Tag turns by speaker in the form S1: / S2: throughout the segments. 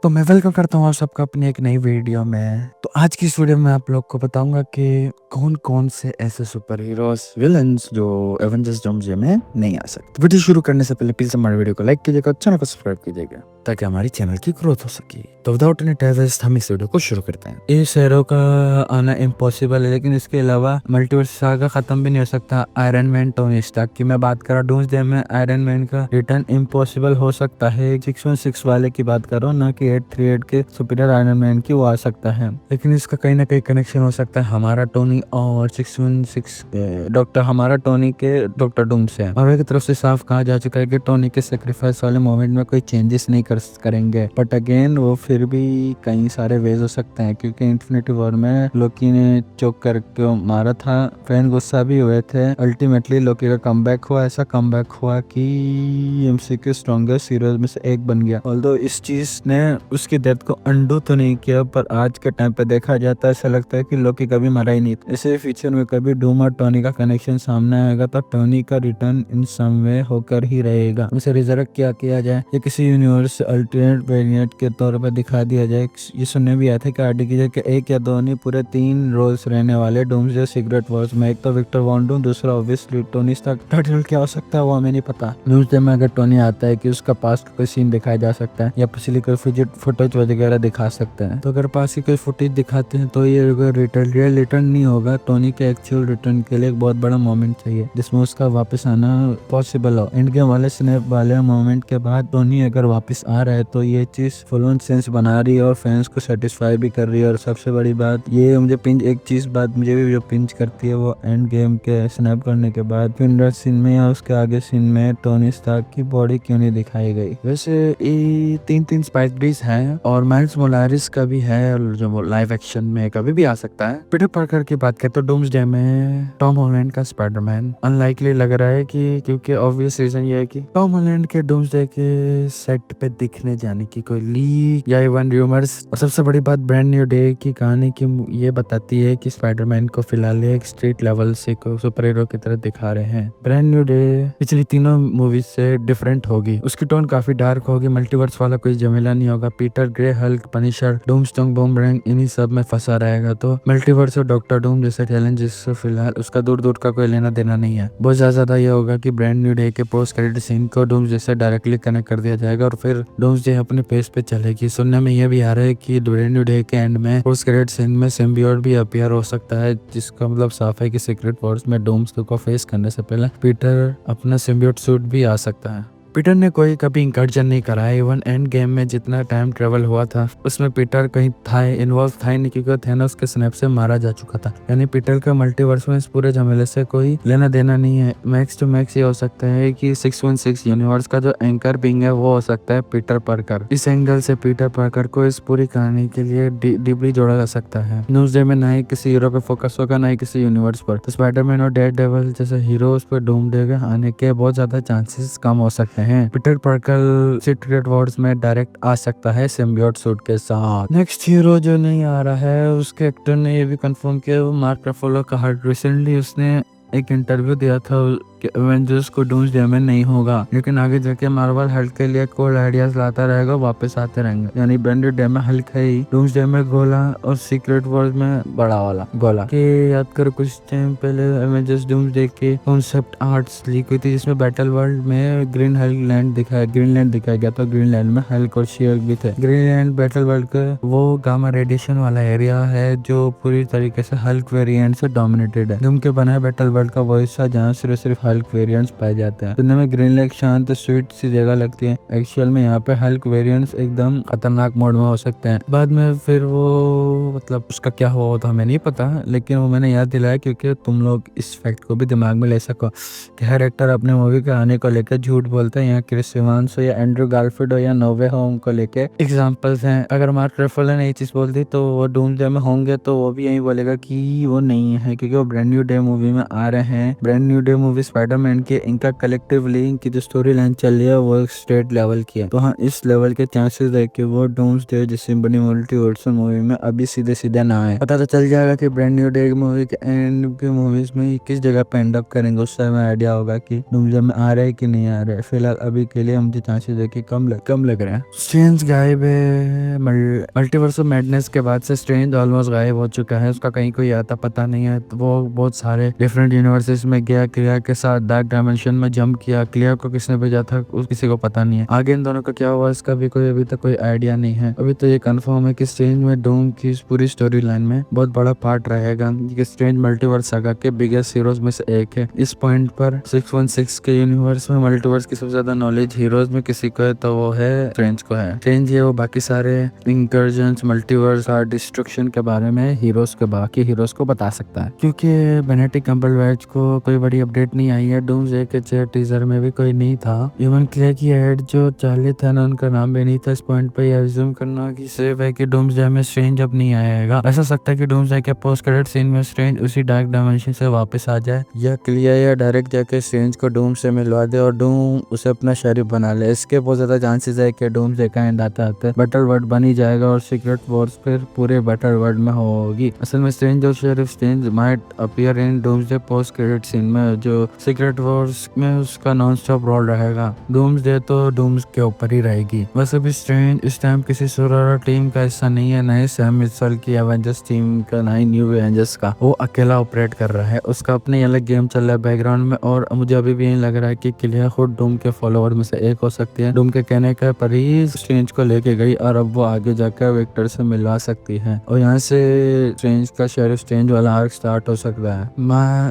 S1: तो मैं वेलकम करता हूँ आप सबका अपनी एक नई वीडियो में। तो आज की इस वीडियो में आप लोग को बताऊंगा कि कौन-कौन से ऐसे सुपर हीरोज़, विलेन्स जो एवेंजर्स डोम्सडे में नहीं आ सकते। वीडियो शुरू करने से पहले प्लीज़ हमारे वीडियो को लाइक कीजिएगा, चैनल को सब्सक्राइब कीजिएगा ताकि हमारी चैनल की ग्रोथ हो सके। तो विदाउट एनी टाइम वेस्ट हम इस वीडियो को शुरू करते हैं। इस हीरो का आना इम्पॉसिबल है, लेकिन इसके अलावा मल्टीवर्स सागा खत्म भी नहीं हो सकता। आयरन मैन, टोनी स्टार्क की मैं बात कर रहा हूँ, डूम्सडे में आयरन मैन का रिटर्न इम्पॉसिबल हो सकता है। 616 वाले की बात करो, ना कि 838 के सुपीरियर आयरन मैन की, वो आ सकता है, लेकिन इसका कहीं ना कहीं कनेक्शन हो सकता है हमारा टोनी और 616 डॉक्टर हमारा टोनी के डॉक्टर डूम से। मार्वल की तरफ से साफ कहा जा चुका है कि टोनी के सेक्रीफाइस वाले मोमेंट में कोई चेंजेस नहीं करेंगे, बट अगेन वो फिर भी कई सारे वेज हो सकते हैं, क्योंकि इन्फिनिटी वॉर में लोकी ने चोक करके मारा था, फैन गुस्सा भी हुए थे। अल्टीमेटली लोकी का कमबैक हुआ, ऐसा कमबैक हुआ कि एमसीयू स्ट्रॉन्गेस्ट हीरोज में से एक बन गया। ऑल्दो इस चीज ने उसकी डेथ को अंडू तो नहीं किया, पर आज के टाइम पे देखा जाता है ऐसा लगता है कि लोकी कभी मरा ही नहीं था। इसे फ्यूचर में कभी डूम और टोनी का कनेक्शन सामने आएगा तो टोनी का रिटर्न इन सम वे होकर ही रहेगा। उसे रिजरेक्ट क्या किया जाए या किसी यूनिवर्स अल्टरनेट वेरिएंट के तौर पर दिखा दिया जाए। ये सुनने भी आया था कि आर्टिकल के एक या दो नहीं, पूरे 3 रोल्स रहने वाले डूम्सडे सीक्रेट वॉर्स में। एक तो विक्टर वॉन डूम, दूसरा ऑब्वियसली टोनी स्टार्क। टाइटल क्या हो सकता है वो हमें नहीं पता। डूम्सडे में अगर टोनी आता है कि उसका पास्ट का कोई सीन दिखाया जा सकता है या पिछली कोई फुटेज वगैरह दिखा सकते हैं, तो अगर पास की कोई फुटेज दिखाते हैं तो ये रियल रिटर्न नहीं होगा। टोनी के एक्चुअल रिटर्न के लिए एक बहुत बड़ा मोमेंट चाहिए जिसमें उसका वापस आना पॉसिबल हो। एंड गेम वाले स्नैप वाले मोमेंट के बाद टोनी अगर वापस आ रहा है तो ये चीज फुल ऑन सेंस बना रही है और फैंस को सेटिस्फाई भी कर रही है। और सबसे बड़ी बात ये मुझे मुझे भी जो पिंच करती है वो एंड गेम के स्नैप करने के बाद फिंडर सीन में या उसके आगे सीन में टोनी स्टार्क की बॉडी क्यों नहीं दिखाई गई। वैसे ये 3 स्पाइडरीज हैं और माइल्स मोलारिस का भी है, और जो लाइव एक्शन में कभी भी आ सकता है। पीटर पार्कर की बात करें तो डूम्सडे में टॉम हॉलैंड का स्पाइडरमैन अनलाइकली लग रहा है, कि क्योंकि ऑब्वियस रीजन ये है कि टॉम हॉलैंड के डूम्सडे के सेट पे दिखने जाने की कोई लीक या इवन रूमर्स। और सबसे बड़ी बात ब्रांड न्यू डे की कहानी की ये बताती है कि स्पाइडरमैन को फिलहाल एक स्ट्रीट लेवल से सुपर हीरो की तरह दिखा रहे हैं। ब्रांड न्यू डे पिछली तीनों मूवीज से डिफरेंट होगी, उसकी टोन काफी डार्क होगी, मल्टीवर्स वाला कोई झमेला नहीं होगा। पीटर ग्रे, हल्क, पनिशर, डूमस्टोंग, बूमरैंग इन्हीं सब में फंसा रहेगा। तो मल्टीवर्स और डॉक्टर डूम जैसे चैलेंजेस से फिलहाल उसका दूर दूर का कोई लेना देना नहीं है। बहुत ज्यादा ये होगा कि ब्रांड न्यू डे के पोस्ट क्रेडिट सीन को डूम्स जैसे डायरेक्टली कनेक्ट कर दिया जाएगा और फिर डूम्स डे अपने पेज पे चलेगी। सुनने में ये भी आ रहा है कि ब्रांड न्यू डे के एंड में पोस्ट क्रेडिट सीन में सिम्बियोट भी अपीयर हो सकता है, जिसका मतलब साफ है कि सीक्रेट वॉर्स में डूम्स को फेस करने से पहले पीटर अपना सिम्बियोट सूट भी आ सकता है। पीटर ने कोई कभी इंकर्जन नहीं करा है। इवन एंड गेम में जितना टाइम ट्रेवल हुआ था उसमें पीटर कहीं इन्वॉल्व था ही नहीं, क्योंकि थैनोस के स्नैप से मारा जा चुका था। यानी पीटर का मल्टीवर्स में इस पूरे झमेले से कोई लेना देना नहीं है। मैक्स टू मैक्स ये हो सकता है कि 616 यूनिवर्स का जो एंकर बिंग है वो हो सकता है पीटर पार्कर। इस एंगल से पीटर पार्कर को इस पूरी कहानी के लिए डीपली जोड़ा जा सकता है। न्यूज़डे में ना ही किसी हीरो पे फोकस होगा, ना ही किसी यूनिवर्स पर। तो स्पाइडरमैन और डेयरडेविल जैसे हीरोज पर डूम्सडे के आने के बहुत ज्यादा चांसेस कम हो सकते हैं। पीटर पार्कर सीक्रेट वॉर्स में डायरेक्ट आ सकता है सिम्बियोट सूट के साथ। नेक्स्ट हीरो जो नहीं आ रहा है उसके एक्टर ने ये भी कंफर्म किया, वो मार्क रफोलो का हार्ट। रिसेंटली उसने एक इंटरव्यू दिया था कि एवेंजर्स को डूम्सडे में नहीं होगा, लेकिन आगे जाके मार्वल हल्क के लिए कोल आइडियाज लाता रहेगा, वापस आते रहेंगे। यानी ब्रांडेड डे में हल्क है ही, डूम्सडे में गोला और सीक्रेट वॉर्स में बड़ा वाला गोला। कि याद करो कुछ टाइम पहले एवेंजर्स डूम्सडे के कॉन्सेप्ट आर्ट्स लीक हुई थी, जिसमें बैटल वर्ल्ड में ग्रीनलैंड दिखाया गया था। ग्रीनलैंड में हल्क और शी हल्क भी थे। ग्रीनलैंड बैटल वर्ल्ड का वो गामा रेडिएशन वाला एरिया है जो पूरी तरीके से हल्क वेरिएंट से डोमिनेटेड है। डूम के बनाए बैटल वर्ल्ड का वो हिस्सा जहाँ सिर्फ हल्क वेरिएंट्स पाए जाते हैं। सुनने में ग्रीनलैंड शांत स्वीट सी जगह लगती है, एक्चुअल में यहाँ पे हल्क वेरिएंट्स एकदम खतरनाक मोड में हो सकते हैं। बाद में फिर वो मतलब उसका क्या हुआ होता हमें नहीं पता, लेकिन वो मैंने याद दिलाया क्योंकि तुम लोग इस फैक्ट को भी दिमाग में ले सको कि हर एक्टर अपने मूवी के आने को लेकर झूठ बोलते हैं। यहाँ क्रिस इवांस हो या एंड्रू गारफील्ड हो या नो वे होम को लेके एग्जांपल्स हैं। अगर मार्क रफेलो ने ये चीज बोल दी तो वो डूम्सडे में होंगे तो वो भी यही बोलेगा कि वो नहीं है, क्योंकि वो ब्रांड न्यू डे मूवी में आ रहे हैं। Brand new day movie Spiderman के इनका कलेक्टिवली इनकी जो स्टोरी लाइन चल रही है वो एक स्टेट लेवल की है। तो हाँ, इस लेवल के चांसेस है कि वो डूम्सडे जिससे बनी मल्टीवर्स मूवी में अभी सीधे सीधे ना आए। पता तो चल जाएगा कि ब्रांड न्यू डे मूवी के एंड की मूवीज में ये किस जगह पे एंड अप करेंगे, उससे हमें आइडिया होगा कि डूम्सडे में आ रहा है कि नहीं आ रहा है। फिलहाल अभी के लिए मुझे चांसेस है कि कम लग रहे हैं। स्ट्रेंज गायब है। मल्टीवर्स ऑफ मैडनेस के बाद से स्ट्रेंज ऑलमोस्ट गायब हो चुका है, उसका कहीं कोई आता पता नहीं है। तो वो बहुत सारे डिफरेंट यूनिवर्सेस में गया, क्लियर के साथ डार्क डायमेंशन में जंप किया। क्लियर को किसने भेजा था उस किसी को पता नहीं है। आगे इन दोनों का क्या हुआ इसका भी कोई अभी तक कोई आइडिया नहीं है। अभी तो ये कंफर्म है कि स्ट्रेंज में डूम की इस पूरी स्टोरी लाइन में बहुत बड़ा पार्ट रहेगा। ये स्ट्रेंज मल्टीवर्स सागा के बिगेस्ट हीरोज में से एक है। इस पॉइंट पर 616 के यूनिवर्स में मल्टीवर्स की सबसे ज्यादा नॉलेज हीरोज में किसी को है तो वो है स्ट्रेंज को है। स्ट्रेंज ये वो बाकी सारे इंकर्जन्स मल्टीवर्स का डिस्ट्रक्शन के बारे में हीरोज के बाकी हीरोज को बता सकता है, क्योंकि बेनेडिक्ट कम्बरबैच को कोई बड़ी अपडेट नहीं आई है। डूम्सडे के टीजर में भी कोई नहीं था। इवन क्लियर की हेड जो चार्ली था ना, उनका नाम भी नहीं था। इस पॉइंट पे ये अज्यूम करना कि सेफ है कि डूम्सडे में स्ट्रेंज अब नहीं आएगा। ऐसा सकता है कि डूम्सडे के पोस्ट क्रेडिट सीन में स्ट्रेंज उसी डार्क डायमेंशन से वापस आ जाए, या क्लियर या डायरेक्ट जाके स्ट्रेंज को डूम से मिलवा दे और डूम उसे अपना शरीफ बना ले। इसके बहुत ज्यादा चांसेस है कि डूम्सडे का एंड आते आते बैटल वर्ल्ड बन ही जाएगा और सीक्रेट वॉर्स फिर पूरे बैटल वर्ल्ड में होगी। असल में स्ट्रेंज और sheriff Strange might appear in Doomsday post credit scene में, जो सीक्रेट वॉर्स में उसका नॉन स्टॉप रोल रहेगा। डूम्सडे तो डूम्स के ऊपर ही रहेगी। वैसे भी स्ट्रेंज इस टाइम किसी सुरर टीम का हिस्सा नहीं है, ना ही सैम मिचेल की एवेंजर्स टीम का, ना ही न्यू एवेंजर्स का। वो अकेला ऑपरेट कर रहा है, उसका अपने अलग गेम चल रहा है बैकग्राउंड में। और मुझे अभी भी यही लग रहा है कि क्लियर खुद डूम के फॉलोअर में से एक हो सकती है। डूम के कहने का पर ही स्ट्रेंज को लेके गई और अब वो आगे जाकर विक्टर से मिलवा सकती है और यहाँ से स्ट्रेंज का शेरिफ स्ट्रेंज वाला आर्क स्टार्ट हो सकता है।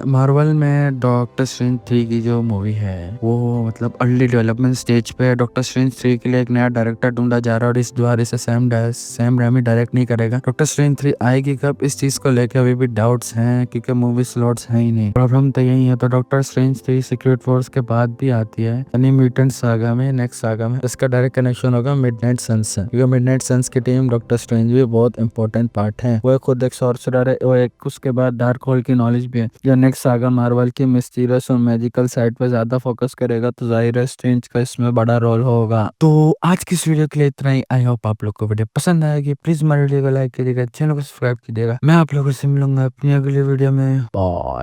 S1: मार्वल में डॉक्टर स्ट्रेंज 3 की जो मूवी है वो मतलब अर्ली डेवलपमेंट स्टेज पे। डॉक्टर स्ट्रेंज 3 के लिए एक नया डायरेक्टर ढूंढा जा रहा है और इस बार इसे सैम रैमी डायरेक्ट नहीं करेगा। डॉक्टर स्ट्रेंज 3 आएगी कब, इस चीज को लेकर अभी भी डाउट्स हैं, क्योंकि मूवी स्लॉट्स हैं ही नहीं। प्रॉब्लम तो यही है। तो डॉक्टर स्ट्रेंज 3 सीक्रेट वॉर्स के बाद भी आती है यानी म्यूटेंट सागा में, नेक्स्ट सागा में। इसका डायरेक्ट कनेक्शन होगा मिडनाइट सन्स से, क्योंकि मिडनाइट सन्स की टीम डॉक्टर स्ट्रेंज भी बहुत इंपॉर्टेंट पार्ट है। वो खुद एक सॉर्सरर है, वो एक उसके बाद डार्क होल की नॉलेज भी है। जो नेक्स्ट सागा मार्वल की मिस्टीरियस और मैजिकल साइड पे ज्यादा फोकस करेगा, तो जाहिर है स्ट्रेंज का इसमें बड़ा रोल होगा। तो आज की इस वीडियो के लिए इतना ही। आई होप आप लोग को वीडियो पसंद आएगी। प्लीज हमारे वीडियो को लाइक कीजिएगा, चैनल को सब्सक्राइब कीजिएगा। मैं आप लोगों से मिलूंगा अपनी अगली वीडियो में। बाय।